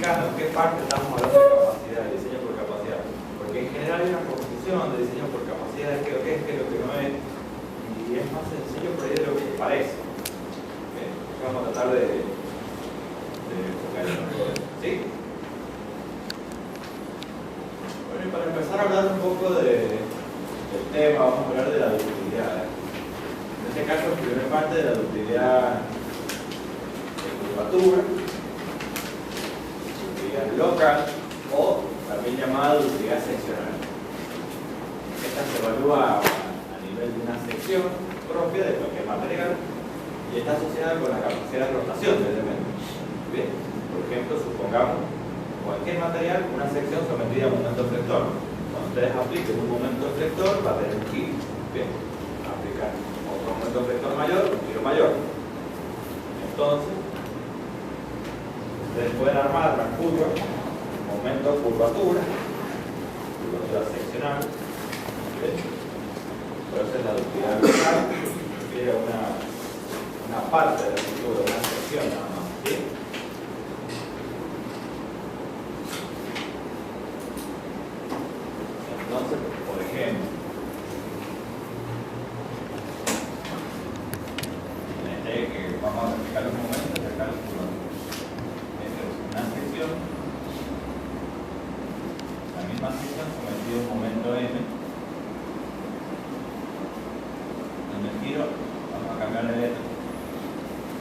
explicando en qué parte estamos hablando de capacidad, de diseño por capacidad. Porque en general hay una confusión de diseño por capacidad, de qué es lo que es, qué es lo que no es. Y es más sencillo por ahí de lo que parece. ¿Okay? Vamos a tratar de enfocar en todo eso. ¿Sí? Bueno, y para empezar a hablar un poco del tema, vamos a hablar de la ductilidad. En este caso, la primera parte de la ductilidad de curvatura, ductilidad local o también llamada ductilidad seccional. Esta se evalúa a nivel de una sección propia de cualquier material y está asociada con la capacidad de rotación del elemento. ¿Bien? Por ejemplo, supongamos cualquier material, una sección sometida a un momento flector. Cuando ustedes apliquen un momento flector, va a tener un giro. ¿Bien? Aplicar otro momento flector mayor, un giro mayor. Entonces, ustedes pueden armar una curva, momento curvatura seccional. ¿Bien? Por eso es la ductilidad local, refiere a una parte de la estructura, una sección nada más. ¿Bien? Entonces, por ejemplo, en este que vamos a explicar un momento, acercar el curvatura. Esta es una sección, la misma sección sometida a un momento M. En el giro vamos a cambiar la letra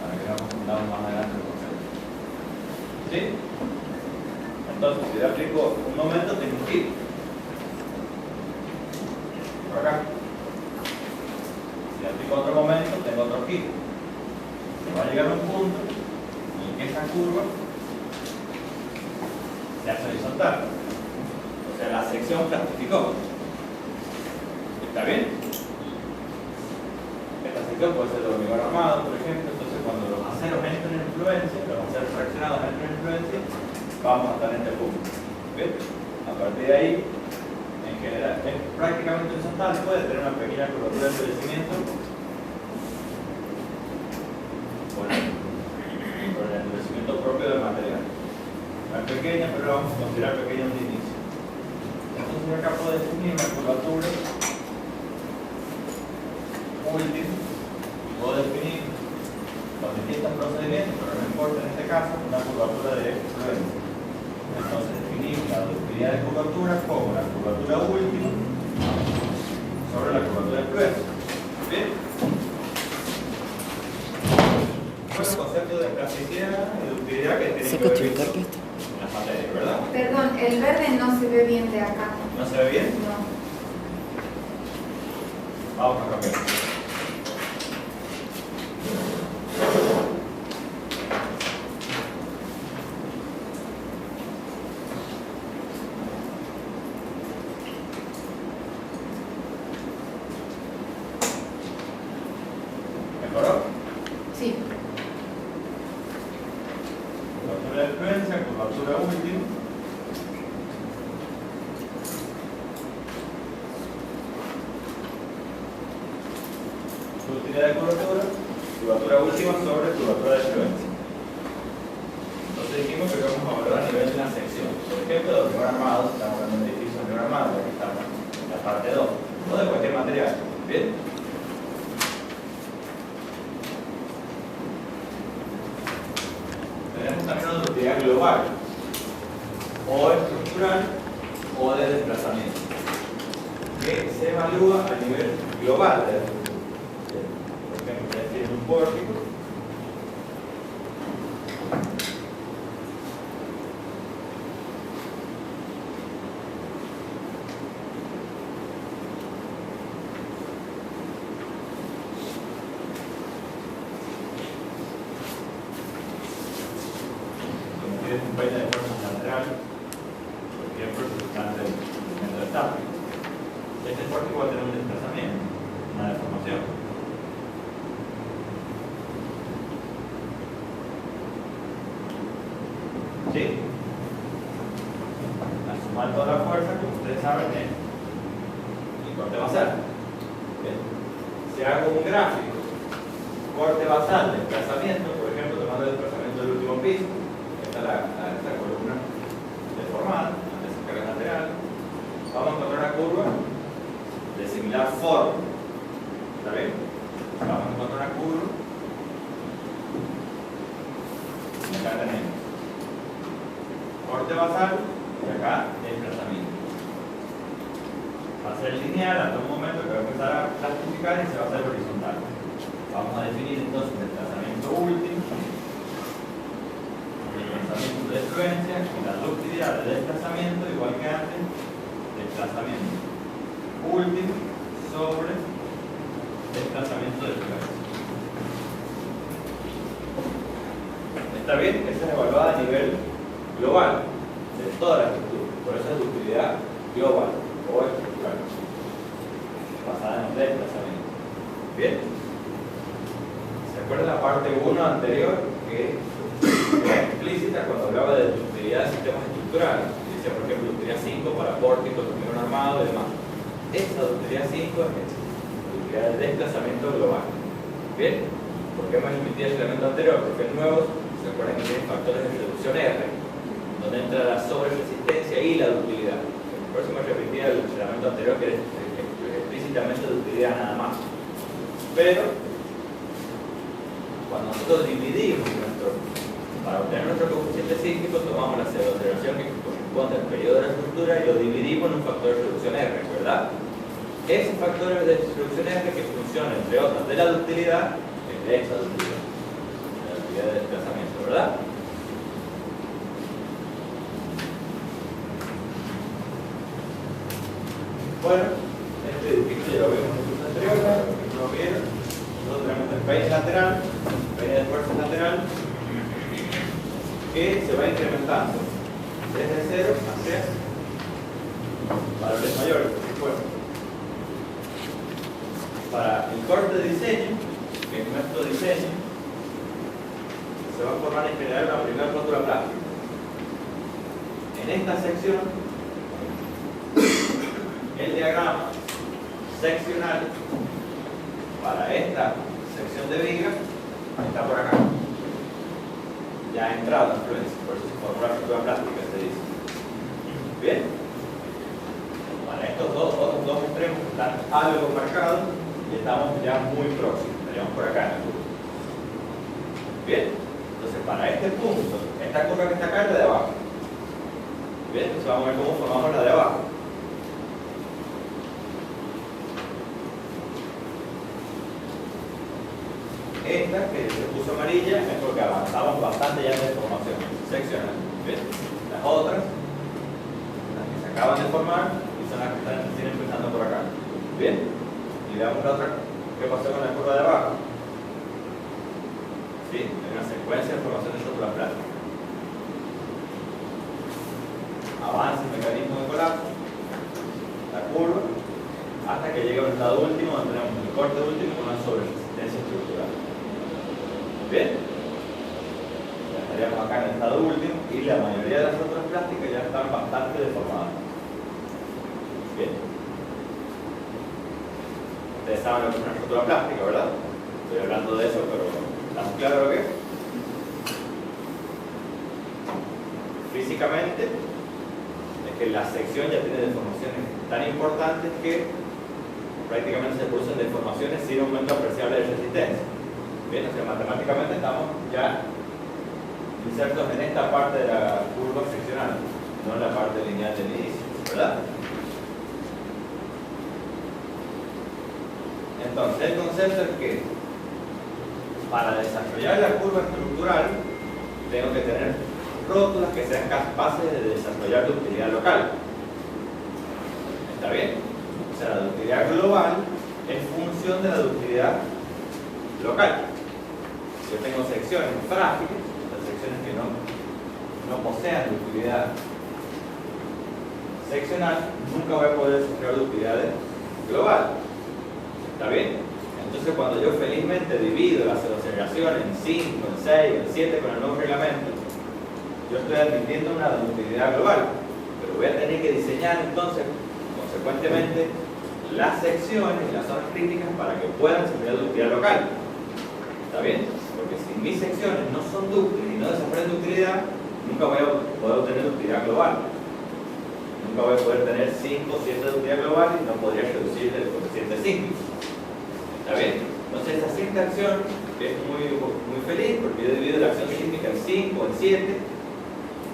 para que no confundamos más adelante el concepto. ¿Sí? Entonces, si le aplico un momento, tengo un giro. Por acá. Si aplico otro momento, tengo otro giro. Se va a llegar a un punto en que esa curva se hace horizontal. O sea, la sección plastificó. ¿Está bien? Esta sección puede ser de hormigón armado, por ejemplo. Entonces, cuando los aceros entren en influencia, los aceros fraccionados entren en influencia, vamos a estar en este punto. ¿Bien? A partir de ahí, en general, es prácticamente horizontal, puede tener una pequeña curvatura de endurecimiento con el endurecimiento propio del material. No es pequeña, pero la vamos a considerar pequeña de inicio. Entonces acá puedo definir una curvatura última y puedo definir los distintos procedimientos, pero no importa en este caso, una curvatura de influencia. Entonces definimos la ductilidad de curvatura como la curvatura última sobre la curvatura de influencia. ¿Bien? Bueno, el concepto de plasticidad y ductilidad que tiene que ver con las materias, ¿verdad? Perdón, el verde no se ve bien de acá. ¿No se ve bien? No. Vamos a cambiar. ¿Mejoró? Sí. Curvatura de influencia, curvatura última. Ductilidad de curvatura última sobre curvatura de influencia. Entonces dijimos que vamos a evaluar a nivel de una sección. Por ejemplo, de hormigón armado, estamos hablando de un edificio de hormigón armado, aquí estamos en la parte 2, o de cualquier material. ¿Bien? Tenemos también una ductilidad global, o estructural, o de desplazamiento, que se evalúa a nivel global de la estructura. Por ejemplo, ustedes tienen un pórtico. Como tienes un peine de fuerzas laterales, por ejemplo, resultante del movimiento estático. Este pórtico va a tener un desplazamiento, una deformación. ¿Sí? Al sumar toda la fuerza, como ustedes saben, el corte basal. ¿Bien? Si hago un gráfico, corte basal, desplazamiento, por ejemplo, tomando el desplazamiento del último piso, esta columna soporte basal y acá desplazamiento. Va a ser lineal hasta un momento que va a empezar a clasificar y se va a hacer horizontal. Vamos a definir entonces el desplazamiento último, el desplazamiento de fluencia y la ductilidad de desplazamiento, igual que antes, desplazamiento último sobre desplazamiento de fluencia. Está bien, esa es evaluada a nivel global de toda la estructura, por eso es ductilidad global o estructural, basada en el desplazamiento. Bien, ¿se acuerdan la parte 1 anterior que era explícita cuando hablaba de ductilidad de sistemas estructurales? Decía, por ejemplo, ductilidad 5 para pórticos, hormigón armado y demás. Esa ductilidad 5 es ductilidad de desplazamiento global. Bien, ¿por qué me repetí el elemento anterior? Porque el nuevo, ¿se acuerdan que tiene factores de reducción R? Donde entra la sobreresistencia y la ductilidad. Por eso me repetí el elemento anterior que es explícitamente ductilidad nada más. Pero, cuando nosotros dividimos para obtener nuestro coeficiente sísmico, tomamos la pseudo-aceleración que corresponde al periodo de la estructura y lo dividimos en un factor de reducción R, ¿verdad? Ese factor de reducción R que funciona, entre otras, de la ductilidad, es de esa ductilidad, de la ductilidad de desplazamiento, ¿verdad? Bueno, este edificio ya lo vimos en el curso anterior, para los que no lo vieron. Nosotros tenemos el peine lateral, el peine de fuerza lateral, que se va incrementando desde 0 hacia valores mayores, por supuesto. Para el corte de diseño, que es nuestro diseño, se va a formar en general la primera rótula plástica. En esta sección, el diagrama seccional para esta sección de viga está por acá. Ya ha entrado en influencia, por eso se formó la rótula plástica, se dice. Bien. Para estos otros dos extremos están algo marcados y estamos ya muy próximos, estaríamos por acá en el curso. Bien. Entonces, para este punto, esta curva que está acá es la de abajo. Bien, entonces vamos a ver cómo formamos la de abajo. Esta, que se puso amarilla, es porque avanzamos bastante ya en la deformación seccional. ¿Bien? Las otras, las que se acaban de formar, y son las que están recién empezando por acá. ¿Bien? Y veamos la otra, ¿qué pasó con la curva de abajo? ¿Sí? Hay una secuencia de formación de rótula plástica. Avanza el mecanismo de colapso, la curva, hasta que llega al estado último, donde tenemos el corte último con una sobreresistencia estructural. Bien, ya estaríamos acá en el estado último y la mayoría de las rótulas plásticas ya están bastante deformadas. Bien, ustedes saben lo que es una rótula plástica, ¿verdad? Estoy hablando de eso, pero ¿estamos claros lo que es? Físicamente, es que la sección ya tiene deformaciones tan importantes que prácticamente se producen deformaciones sin aumento apreciable de resistencia. Bien, o sea, matemáticamente estamos ya insertos en esta parte de la curva seccional, no en la parte lineal del inicio, ¿verdad? Entonces, el concepto es que para desarrollar la curva estructural tengo que tener rótulas que sean capaces de desarrollar ductilidad local. ¿Está bien? O sea, la ductilidad global es función de la ductilidad local. Si yo tengo secciones frágiles, las secciones que no posean ductilidad seccional, nunca voy a poder desarrollar ductilidad global. ¿Está bien? Entonces, cuando yo felizmente divido la aceleración en 5, en 6, en 7 con el nuevo reglamento, yo estoy admitiendo una ductilidad global, pero voy a tener que diseñar entonces, consecuentemente, las secciones y las zonas críticas para que puedan desarrollar ductilidad local. ¿Está bien? Porque si mis secciones no son dúctiles y no desarrollan ductilidad, nunca voy a poder obtener ductilidad global. Nunca voy a poder tener 5 o 7 de ductilidad global y no podría reducir el coeficiente sísmico. ¿Está bien? Entonces esa sexta acción es muy feliz porque yo divido la acción sísmica en 5 o en 7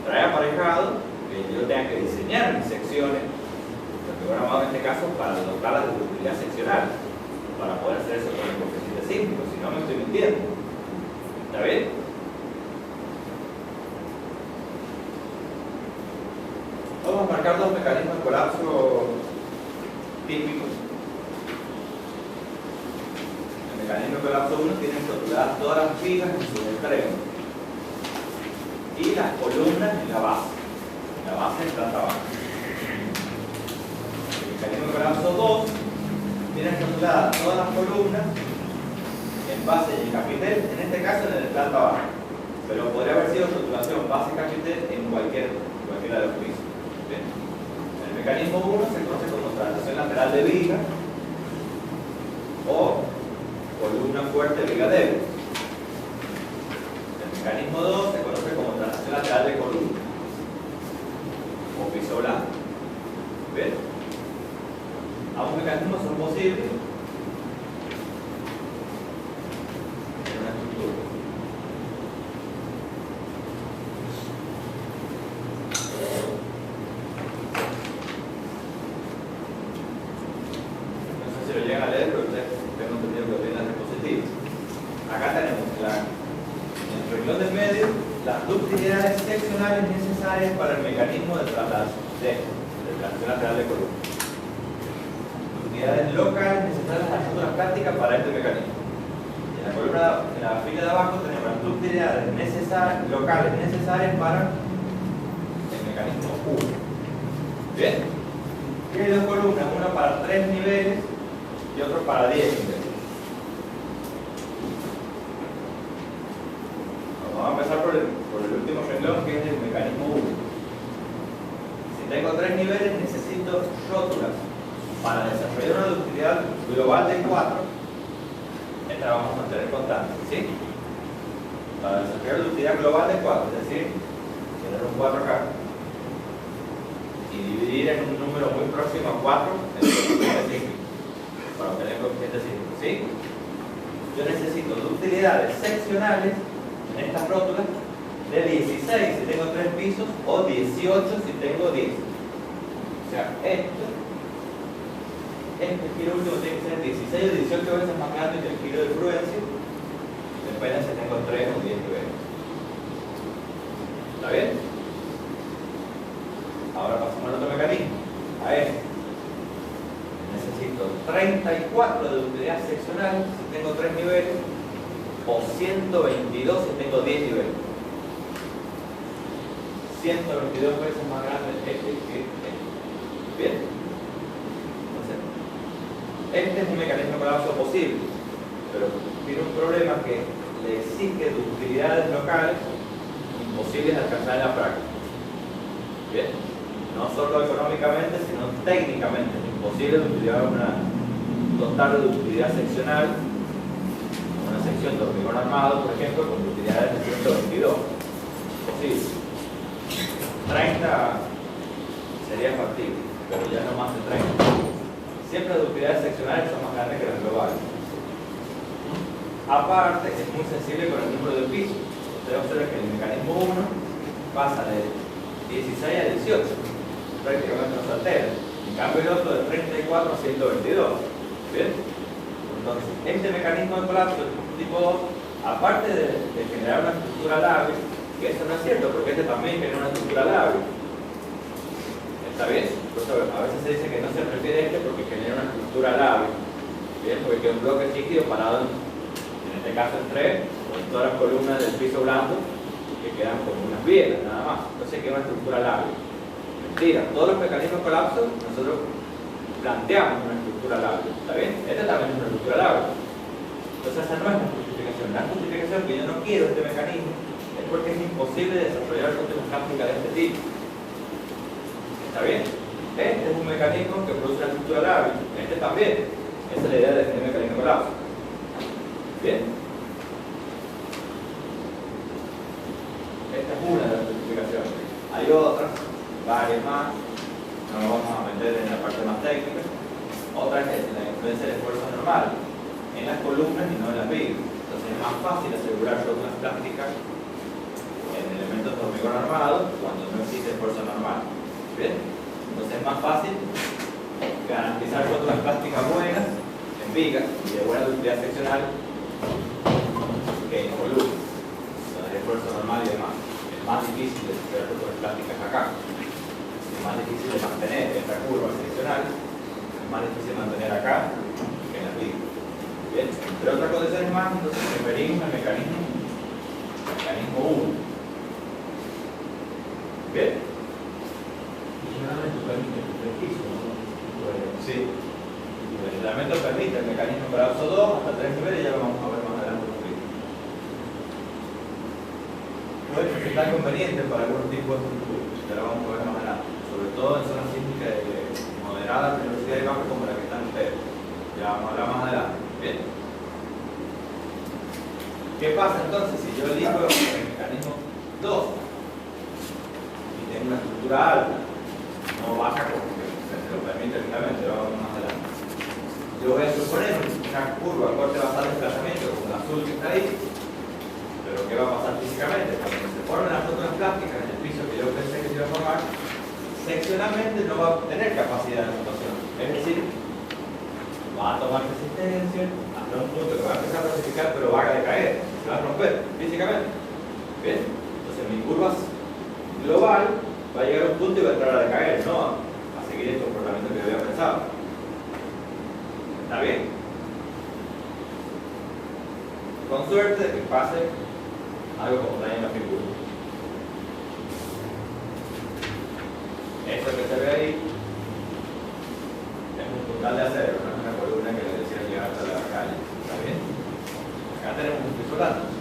trae aparejado que yo tenga que diseñar mis secciones de hormigón armado en este caso para dotarlas de ductilidad seccional, para poder hacer eso con el coeficiente sísmico, si no me estoy mintiendo. ¿Está bien? Vamos a marcar dos mecanismos de colapso típicos. El mecanismo de colapso 1 tiene estructuradas todas las vigas en sus extremos y las columnas en la base. La base en planta baja. El mecanismo de colapso 2 tiene estructuradas todas las columnas en base y en capitel, en este caso en el planta baja. Pero podría haber sido estructuración base-capitel en cualquiera de los pisos. ¿Bien? El mecanismo 1 se conoce como translación lateral de viga o columna fuerte viga débil. El mecanismo 2 se conoce como translación lateral de columna o piso blando. ¿Bien? Ambos mecanismos son posibles en una estructura. No sé si lo llegan a leer, pero ustedes tengo entendido que lo tienen en diapositivas. Acá tenemos en el renglón del medio las ductilidades seccionales necesarias para el mecanismo de translación lateral de columna. Ductilidades locales necesarias a nosotros las prácticas para este mecanismo. En la columna, en la fila de abajo tenemos las ductilidades locales necesarias para el mecanismo 1. ¿Bien? Y hay dos columnas, una para 3 niveles y otro para 10 niveles. Vamos a empezar por el último renglón, que es el mecanismo 1. Si tengo 3 niveles, necesito rótulas para desarrollar una ductilidad global de 4. Esta la vamos a mantener constante, ¿sí? Para desarrollar una ductilidad global de 4, es decir, tener un 4 acá y dividir en un número muy próximo a 4 el coeficiente sísmico para obtener el coeficiente sísmico, ¿sí? Yo necesito ductilidades seccionales en estas rótulas de 16 si tengo 3 pisos o 18 si tengo 10. O sea, este giro último tiene que ser 16 o 18 veces más grande que el giro de prudencia, depende si tengo 3 o 10 niveles. ¿Está bien? Ahora pasamos al otro mecanismo, a este. Necesito 34 de ductilidad seccional si tengo 3 niveles o 122 si tengo 10 niveles. 122 veces más grande este que este. ¿Bien? Entonces, este es un mecanismo de colapso posible, pero tiene un problema que le exige ductilidades locales imposibles de alcanzar en la práctica. ¿Bien? No solo económicamente, sino técnicamente. Es imposible dotar de ductilidad seccional una sección de hormigón armado, por ejemplo, con ductilidades de 122. Posible. 30 sería factible, pero ya no más de 30. Siempre las ductilidades seccionales son más grandes que las globales. Aparte, es muy sensible con el número de pisos. Ustedes observan que el mecanismo 1 pasa de 16 a 18. Prácticamente no se altera. En cambio el otro de 34 a 122. ¿Bien? Entonces, este mecanismo de colapso tipo 2, aparte de generar una estructura lábil, que eso no es cierto, porque este también genera una estructura lábil. ¿Está bien? Entonces, a veces se dice que no se prefiere este porque genera una estructura lábil. ¿Bien? Porque queda un bloque rígido parado en este caso en 3, con todas las columnas del piso blando que quedan como unas bielas, nada más. Entonces queda una estructura lábil. Mentira, todos los mecanismos de colapso nosotros planteamos una estructura lábil, ¿está bien? Este también es una estructura lábil. Entonces esa no es la justificación. La justificación que yo no quiero este mecanismo es porque es imposible desarrollar rótulas de este tipo. ¿Está bien? Este es un mecanismo que produce una estructura lábil. Este también. Esa es la idea de este mecanismo de colapso. ¿Bien? Esta es una de las justificaciones. Hay otras, varias más. No nos vamos a meter en la parte más técnica. Otra que es la influencia del esfuerzo normal en las columnas y no en las vigas. Entonces es más fácil asegurar rótulas plásticas en elementos de hormigón armado cuando ¿Bien? Entonces es más fácil garantizar rótulas plásticas buenas en vigas y de buena ductilidad seccional que en columnas, donde hay esfuerzo normal y demás. Es más difícil de superar rótulas plásticas acá. Es más difícil de mantener esta curva seccional. Es más difícil de mantener acá que en las vigas. ¿Bien? Pero otra condición es más, entonces preferimos el mecanismo 1. ¿Bien? Y generalmente permite el piso, ¿no? Sí. El reglamento permite el mecanismo colapso 2 hasta 3 niveles, ya lo vamos a ver más adelante un poquito. Puede resultar conveniente para algunos tipos de estructuras, ya lo vamos a ver más adelante, sobre todo en zonas sísmicas moderadas, velocidad y baja como la que están ustedes. Ya vamos a hablar más adelante. Bien. ¿Qué pasa entonces si yo elijo el mecanismo 2 y tengo una estructura alta? No baja porque se lo permite el reglamento, lo vamos más adelante. Yo voy a suponer una curva corte basal de desplazamiento como el azul que está ahí, pero ¿qué va a pasar físicamente? Cuando se formen las rótulas plásticas en el piso que yo pensé que se iba a formar, seccionalmente no va a tener capacidad de rotación. Es decir, va a tomar resistencia hasta un punto que va a empezar a ratificar, pero va a decaer, se va a romper físicamente. ¿Bien? Entonces mi curva global va a llegar a un punto y va a entrar a decaer, no a seguir el comportamiento que había pensado. ¿Está bien? Con suerte de que pase algo como está en la figura. Esto que se ve ahí es un puntal de acero, no es una columna que le decía llegar hasta la calle. ¿Está bien? Acá tenemos un fisurante.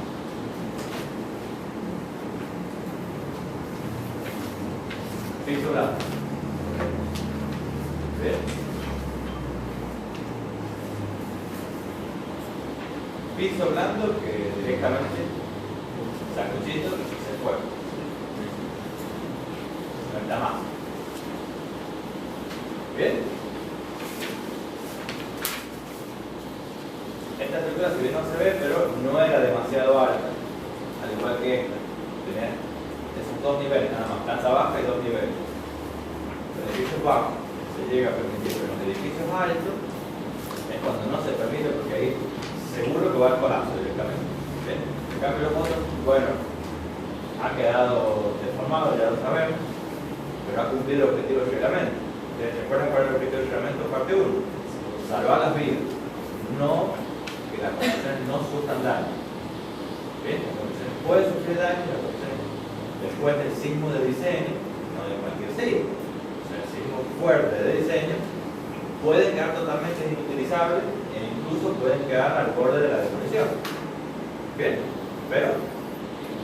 Fisurante. ¿Bien? Piso blando que directamente sanguchito y se fue. No está más. ¿Bien? Esta estructura, si bien no se ve, pero no era demasiado alta, al igual que esta. Tenía esos 2 niveles, nada más, planta baja y 2 niveles. Los edificios bajos se llega a permitir, pero los edificios altos es cuando no se permite, porque ahí seguro que va al colapso directamente. ¿Bien? En cambio los otros, bueno, ha quedado deformado, ya lo sabemos, pero ha cumplido el objetivo del reglamento. ¿Ustedes recuerdan cuál es el objetivo del reglamento? Parte 1. Salvar las vidas. No que las condiciones no sufran daño. ¿Bien? Las condiciones pueden sufrir daño, las condiciones después del sismo de diseño, no de cualquier sismo, o sea, el sismo fuerte de diseño, pueden quedar totalmente inutilizables e incluso pueden quedar al borde de la demolición. Bien, pero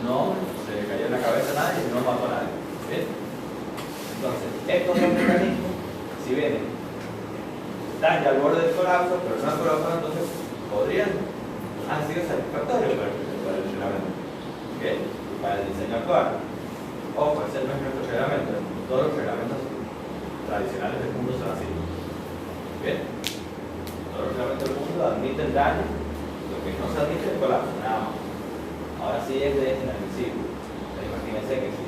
no se le cayó en la cabeza a nadie y no mató a nadie. Bien, entonces estos dos mecanismos, si vienen, están ya al borde del colapso, pero no han colapsado, entonces han sido satisfactorios para el reglamento. Bien, para el diseño actual. Ojo, ese no es nuestro reglamento, todos los reglamentos tradicionales del mundo son así. Bien, todos los reglamentos del mundo admiten daño, lo que no se admite es colapso, nada más. Ahora sí es de inadmisible. Imagínense que si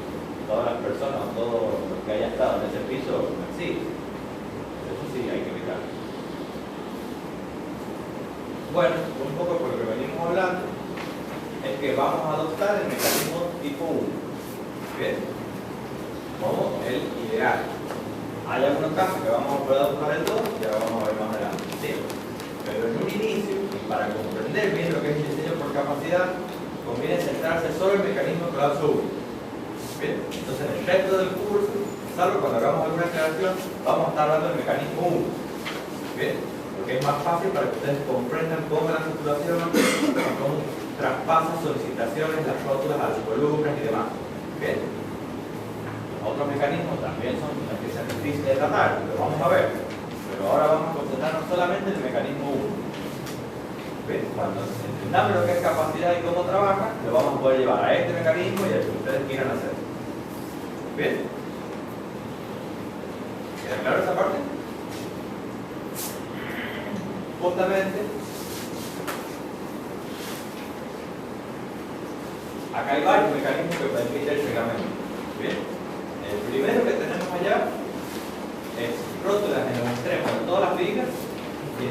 todas las personas o todo lo que haya estado en ese piso no existe, eso sí hay que evitarlo. Bueno, un poco por lo que venimos hablando es que vamos a adoptar el mecanismo tipo 1. Bien, como el ideal. Hay algunos casos que vamos a poder adoptar el 2, ya lo vamos a ver más adelante. ¿Sí? Pero en un inicio, y para comprender bien lo que es el diseño por capacidad, conviene centrarse solo en el mecanismo colapso 1. Bien, entonces en el resto del curso, salvo cuando hagamos alguna aclaración, vamos a estar hablando del mecanismo 1. Bien, porque es más fácil para que ustedes comprendan cómo la circulación, cómo traspasan solicitaciones, las rótulas a las columnas y demás. Bien. Otros mecanismos también son los que sean difíciles de tratar, lo vamos a ver. Pero ahora vamos a concentrarnos solamente en el mecanismo 1. ¿Bien? Cuando entendamos lo que es capacidad y cómo trabaja, lo vamos a poder llevar a este mecanismo y al que ustedes quieran hacer. ¿Bien? ¿Queda claro esa parte? Justamente acá hay varios mecanismos que permiten el reglamento. Bien, el primero que tenemos allá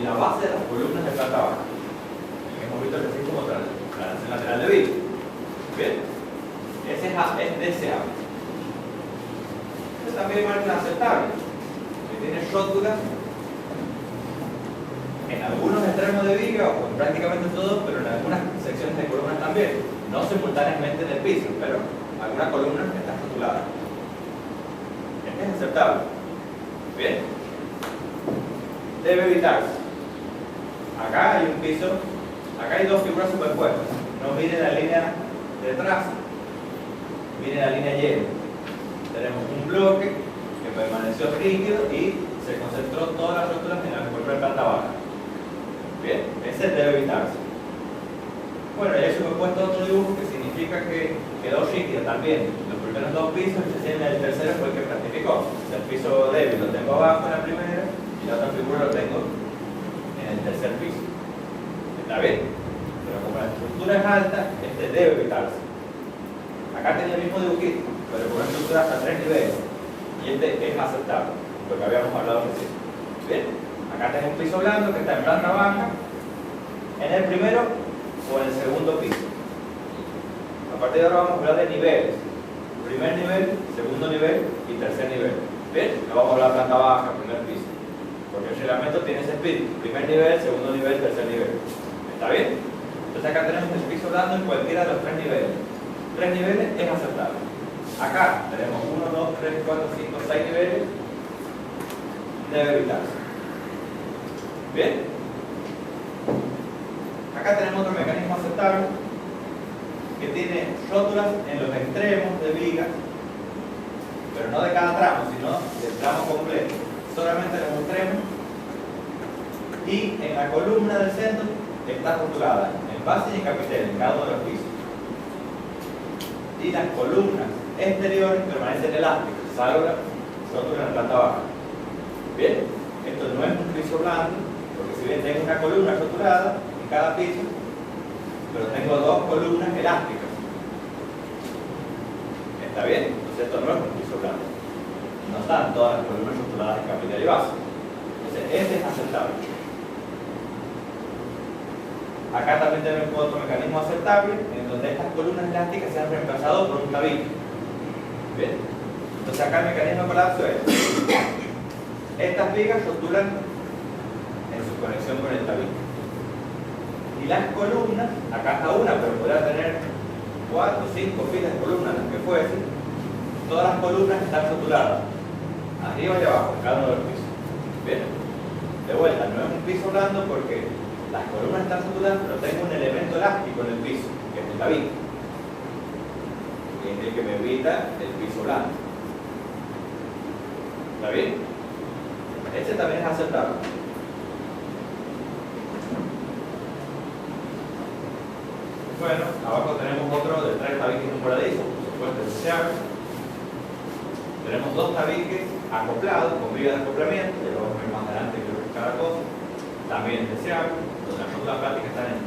la base de las columnas de planta baja. Que hemos visto que es como traslación lateral de viga. Bien, ese es deseable. Este también es inaceptable, que tiene rótulas en algunos extremos de viga, o en prácticamente todos, pero en algunas secciones de columnas también, no simultáneamente en el piso, pero algunas columnas están rotuladas. Este es aceptable. Bien, debe evitarse. Acá hay un piso, acá hay dos figuras superpuestas. No miren la línea de trazo, miren la línea Y. Tenemos un bloque que permaneció rígido y se concentró todas las rótulas en la columna de planta baja. Bien, ese debe evitarse. Bueno, ya he puesto otro dibujo que significa que quedó rígido también los primeros dos pisos y recién el tercero fue el que plastificó. El piso débil lo tengo abajo en la primera y la otra figura lo tengo en el tercer piso. ¿Está bien? Pero como la estructura es alta, este debe evitarse. Acá tenía el mismo dibujito, pero con una estructura hasta 3 niveles. Y este es aceptable, lo que habíamos hablado recién. Bien, acá tengo un piso blando que está en planta baja, en el primero o en el segundo piso. A partir de ahora vamos a hablar de niveles. Primer nivel, segundo nivel y tercer nivel. ¿Bien? No vamos a hablar de planta baja, primer piso. Porque el reglamento tiene ese espíritu. Primer nivel, segundo nivel, tercer nivel. ¿Está bien? Entonces acá tenemos el piso blando en cualquiera de los 3 niveles. 3 niveles es aceptable. Acá tenemos 1, 2, 3, 4, 5, 6 niveles. Debe evitarse. ¿Bien? Acá tenemos otro mecanismo aceptable que tiene rótulas en los extremos de viga, pero no de cada tramo, sino del tramo completo, solamente en los extremos, y en la columna del centro está rotulada en base y en capitel en cada uno de los pisos, y las columnas exteriores permanecen elásticas, salvo la rótula en la planta baja. Bien, esto no es un piso blando, porque si bien tengo una columna rotulada en cada piso, pero tengo dos columnas elásticas. ¿Está bien? Entonces esto no es un piso blando. No están todas las columnas rotuladas en capital y base. Entonces este es aceptable. Acá también tenemos otro mecanismo aceptable en donde estas columnas elásticas se han reemplazado por un tabique. ¿Bien? Entonces acá el mecanismo de colapso es: estas vigas rotulan en su conexión con el tabique. Y las columnas, acá está una, pero podría tener 4 o 5 filas de columnas, las que fuesen. Todas las columnas están rotuladas, arriba y abajo, en cada uno de los pisos. Bien, de vuelta, no es un piso blando porque las columnas están rotuladas, pero tengo un elemento elástico en el piso, que es el tabique, que es el que me evita el piso blando. ¿Está bien? Este también es aceptable. Bueno, abajo tenemos otro de 3 tabiques temporadizos, por supuesto deseable. Tenemos 2 tabiques acoplados con vigas de acoplamiento, ya lo vamos a ver más adelante que cada cosa. También deseable, donde las rótulas plásticas están en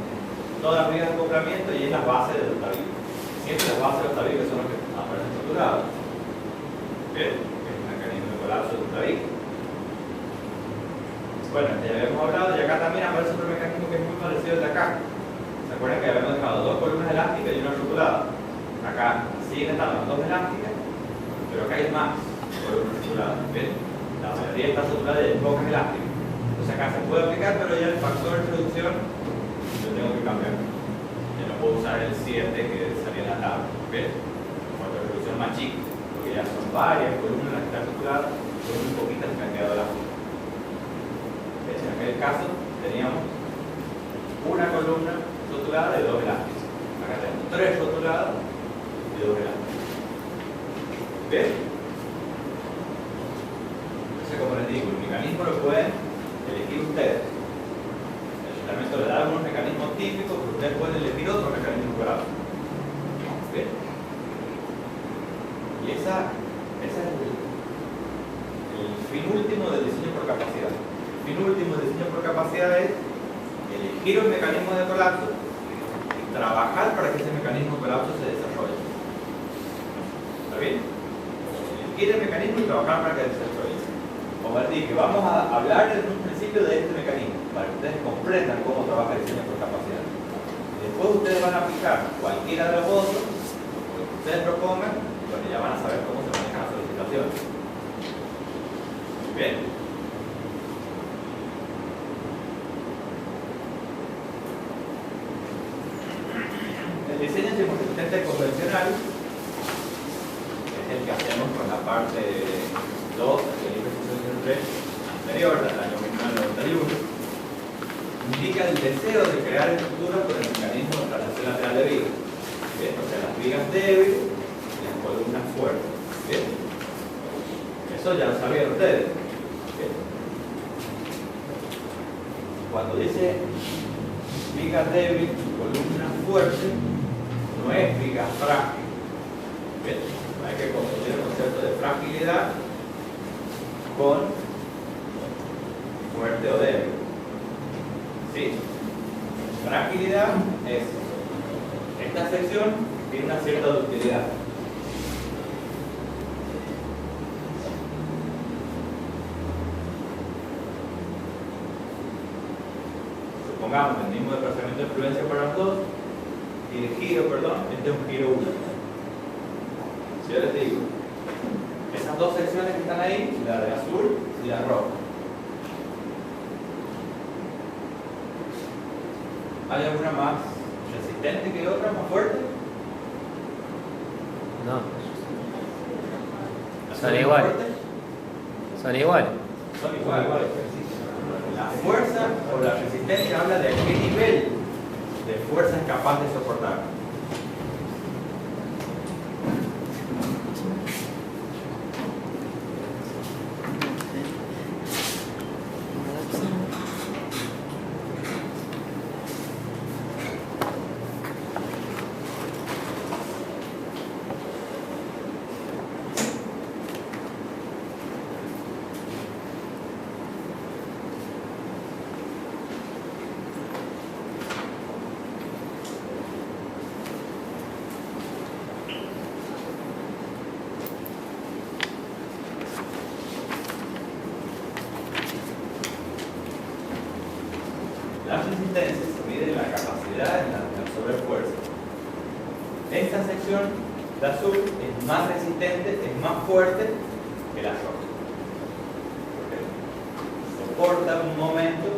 todas las vigas de acoplamiento y en las bases de los tabiques. Siempre las bases de los tabiques son los que aparecen rotulados. Bien, que es un mecanismo de colapso de un tabique. Bueno, ya habíamos hablado y acá también aparece otro mecanismo que es muy parecido al de acá. ¿Se acuerdan que habíamos dejado 2 columnas elásticas y una rotulada? Acá siguen estando las 2 elásticas, pero acá hay más columnas rotuladas. ¿Bien? La mayoría está rotulada y hay pocas elásticas. Entonces acá se puede aplicar, pero ya el factor de reducción lo tengo que cambiar. Ya no puedo usar el 7 que salía en la tabla. ¿Bien? Factor de reducción más chico, porque ya son varias columnas las que están rotuladas y son muy poquitas las que han quedado elásticas. En aquel caso teníamos una columna rotulada de 2 elásticos. Acá tenemos 3 rotuladas y 2 elásticos. ¿Bien? Entonces, como les digo, el mecanismo lo pueden elegir ustedes. El reglamento le da algunos mecanismos típicos, pero ustedes pueden elegir otro mecanismo para. ¿Bien? Y ese es el fin último del diseño por capacidad. El fin último del diseño por capacidad es elegir un mecanismo de colapso y trabajar para que ese mecanismo de colapso se desarrolle. ¿Está bien? Elegir el mecanismo y trabajar para que se desarrolle. Como les dije, vamos a hablar en un principio de este mecanismo. para que ustedes comprendan cómo trabaja el diseño por capacidad. Después ustedes van a aplicar cualquiera de los otros, lo que ustedes propongan, porque ya van a saber cómo se manejan las solicitaciones. Bien. El diseño termosistente convencional es el que hacemos con la parte 2 del libro de 3 anterior, del año 1991. Indica el deseo de crear estructuras con el mecanismo de traslación lateral de vigas. ¿Bien? O sea, las vigas débiles y las columnas fuertes. ¿Bien? Eso ya lo sabían ustedes. ¿Bien? Cuando dice vigas débiles y columnas fuertes, no es vigas frágiles. ¿Bien? Hay que confundir el concepto de fragilidad con fuerte o débil. Sí, fragilidad es esta sección tiene una cierta ductilidad. Supongamos el mismo desplazamiento de fluencia para los dos y el giro, perdón, este es un giro único. Si yo les digo, esas dos secciones que están ahí, la de azul y la roja, ¿hay alguna más resistente que otra, más fuerte? No, ¿La son más iguales. fuerte? Son iguales. Son iguales. La fuerza o la resistencia habla de qué nivel de fuerza es capaz de soportar. La resistencia se mide en la capacidad de absorber fuerza. Esta sección de azul es más resistente, es más fuerte que la roja. Porque soporta un momento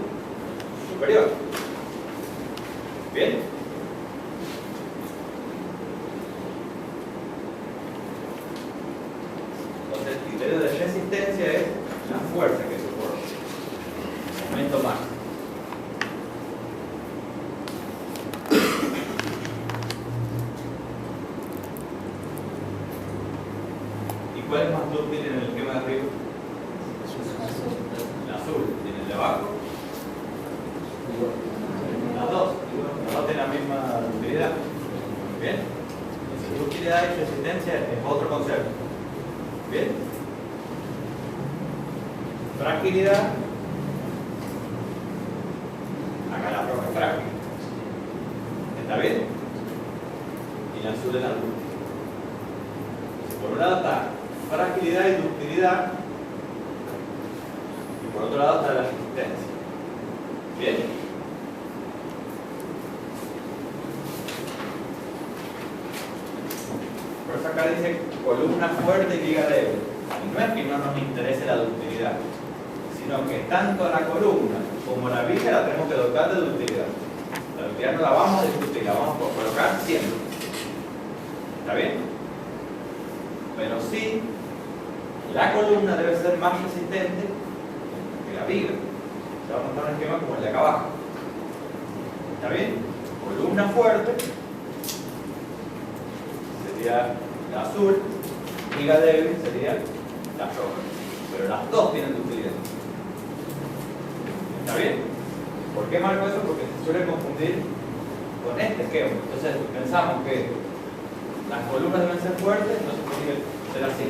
superior. ¿Bien? Entonces el criterio de resistencia es la fuerza que soporta. Un momento más. ¿Cuál es más dúctil en el esquema de arriba? El azul. ¿Y en el de abajo? Las dos. Las dos tienen la misma ductilidad. ¿Bien? Entonces, ductilidad y resistencia es otro concepto. ¿Bien? Fragilidad. Acá la roja es frágil. ¿Está bien? Y la azul es la dúctil. Por un lado está fragilidad y ductilidad, y por otro lado está la resistencia. Bien. Por eso acá dice columna fuerte y viga débil. Y no es que no nos interese la ductilidad, sino que tanto la columna como la viga la tenemos que dotar de ductilidad. La ductilidad no la vamos a discutir, la vamos a colocar siempre. ¿Está bien? Pero sí, la columna debe ser más resistente que la viga. Se va a montar un esquema como el de acá abajo. ¿Está bien? Columna fuerte sería la azul, viga débil sería la roja. Pero las dos tienen ductilidad. ¿Está bien? ¿Por qué marco eso? Porque se suele confundir con este esquema. Entonces pensamos que las columnas deben ser fuertes, no se puede ser así.